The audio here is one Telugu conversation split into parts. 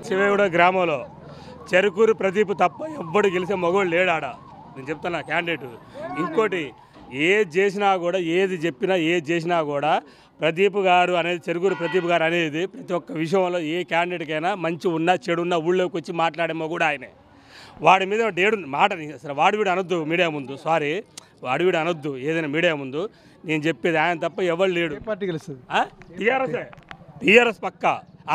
శివేగూడ గ్రామంలో చెరుకూరు ప్రదీప్ తప్ప ఎవ్వడు గెలిచే మగవాడు లేడాడ. నేను చెప్తాను క్యాండిడేట్. ఇంకోటి ఏది చేసినా కూడా, ఏది చెప్పినా ఏది చేసినా కూడా ప్రదీప్ గారు అనేది, చెరుకూరు ప్రదీప్ గారు అనేది ప్రతి ఒక్క విషయంలో ఏ క్యాండిడేట్కైనా మంచి ఉన్నా చెడు ఉన్నా ఊళ్ళోకి వచ్చి మాట్లాడే మగవాడు ఆయనే. వాడి మీద డేడు మాట అసలు వాడు వీడు అనొద్దు మీడియా ముందు. సారీ, వాడు వీడు అనొద్దు ఏదైనా మీడియా ముందు. నేను చెప్పేది ఆయన తప్ప ఎవరు లేడు. పార్టీ గెలుస్తుంది? టీఆర్ఎస్ పక్క.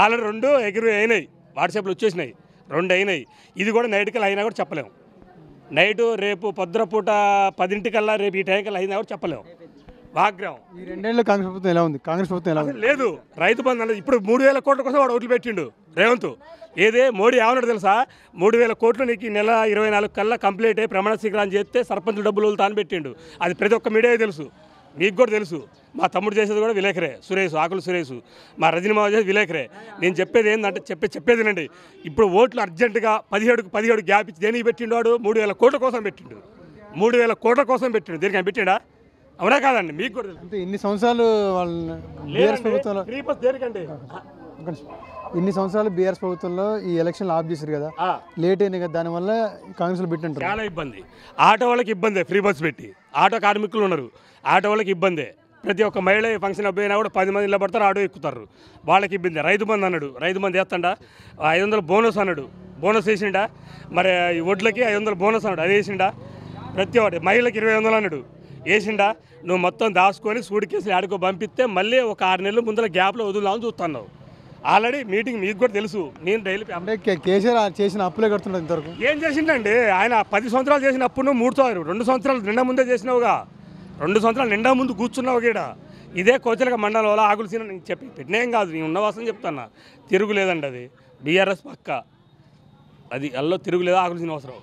ఆల్రెడీ 2 ఎగిరి అయినాయి, వాట్సాప్లో వచ్చేసినాయి, 2 అయినాయి. ఇది కూడా నైట్కల్లా అయినా కూడా చెప్పలేము. నైటు రేపు పొద్దునపూట 10 రేపు ఈ టైంకల్లా అయినా కూడా చెప్పలేము. వాగ్రామం. ఈ 2 ఏళ్ళు కాంగ్రెస్ ప్రభుత్వం ఎలా ఉంది? కాంగ్రెస్ ప్రభుత్వం ఎలా ఉంది? లేదు, రైతు బంధు అన్నది ఇప్పుడు 3,000 కోట్ల కోసం వాడు ఓట్లు పెట్టిండు రేవంత్. ఏదే మోడీ ఏమన్నాడు తెలుసా? 3,000 కోట్లు నీకు ఈ నెల 24 కల్లా కంప్లీట్ అయ్యి ప్రమాణ స్వీకారం చేస్తే సర్పంచ్ డబ్బులు తాను పెట్టిండు. అది ప్రతి ఒక్క మీడియా తెలుసు, మీకు కూడా తెలుసు. మా తమ్ముడు చేసేది కూడా విలేకరే, సురేష్ ఆకులు సురేష్. మా రజనీమావ చేసేది విలేకరే. నేను చెప్పేది ఏంటంటే చెప్పేదేనండి. ఇప్పుడు ఓట్లు అర్జెంటుగా 17 గ్యాప్ ఇచ్చి దేనికి పెట్టిండు? వాడు 3,000 కోట్ల కోసం పెట్టిండు. 3,000 కోట్ల కోసం పెట్టిండు. దేనికి పెట్టిండా? అవునా కాదండి? మీకు కూడా అంటే ఇన్ని సంవత్సరాలు వాళ్ళ బీఆర్ఎస్ ప్రభుత్వంలో దేనికండి ఇన్ని సంవత్సరాలు బీఆర్ఎస్ ప్రభుత్వంలో ఈ ఎలక్షన్లు ఆఫ్ చేశారు కదా, లేట్ అయినాయి కదా, దానివల్ల కాంగ్రెస్లో పెట్టింటారు. చాలా ఇబ్బంది. ఆటో వాళ్ళకి ఇబ్బందే, ఫ్రీ బస్ పెట్టి. ఆటో కార్మికులు ఉన్నారు, ఆటో వాళ్ళకి ఇబ్బందే. ప్రతి ఒక్క మహిళ ఫంక్షన్ అబ్బాయినా కూడా 10 మంది ఇలా పడతారు, ఆటో ఎక్కుతారు, వాళ్ళకి ఇబ్బంది. రైతు బంధు అన్నాడు, రైతు బంధు వేస్తాడా? 500 బోనస్ అన్నాడు, బోనస్ వేసిండా? మరి ఈ వడ్లకి 500 బోనస్ అన్నాడు, అది వేసిండా? ప్రతి ఒక్కటి. మహిళకి 2,500 అన్నాడు, వేసిండా? నువ్వు మొత్తం దాచుకొని సూడి కేసులు ఆడుకో పంపిస్తే మళ్ళీ ఒక 6 నెలలు ముందర గ్యాప్లో వదులుదామని చూస్తున్నావు. ఆల్రెడీ మీటింగ్ మీకు కూడా తెలుసు. నేను డైలీ అంటే కేసీఆర్ చేసిన అప్పులే కడుతున్నాడు ఇంతవరకు. ఏం చేసిండండి ఆయన? 10 సంవత్సరాలు చేసిన అప్పుడు నువ్వు 2 సంవత్సరాలు నిండా ముందే చేసినావుగా. 2 సంవత్సరాలు నిండా ముందు కూర్చున్నావు గీడ. ఇదే కోచలక మండలంలో ఆకులు సీన నేను చెప్పి పెట్టినేం కాదు, నేను ఉన్నవాసం చెప్తాను. తిరుగులేదండి, అది బీఆర్ఎస్ పక్క. అది అల్లో తిరుగులేదు, ఆకులు సీన అవసరం.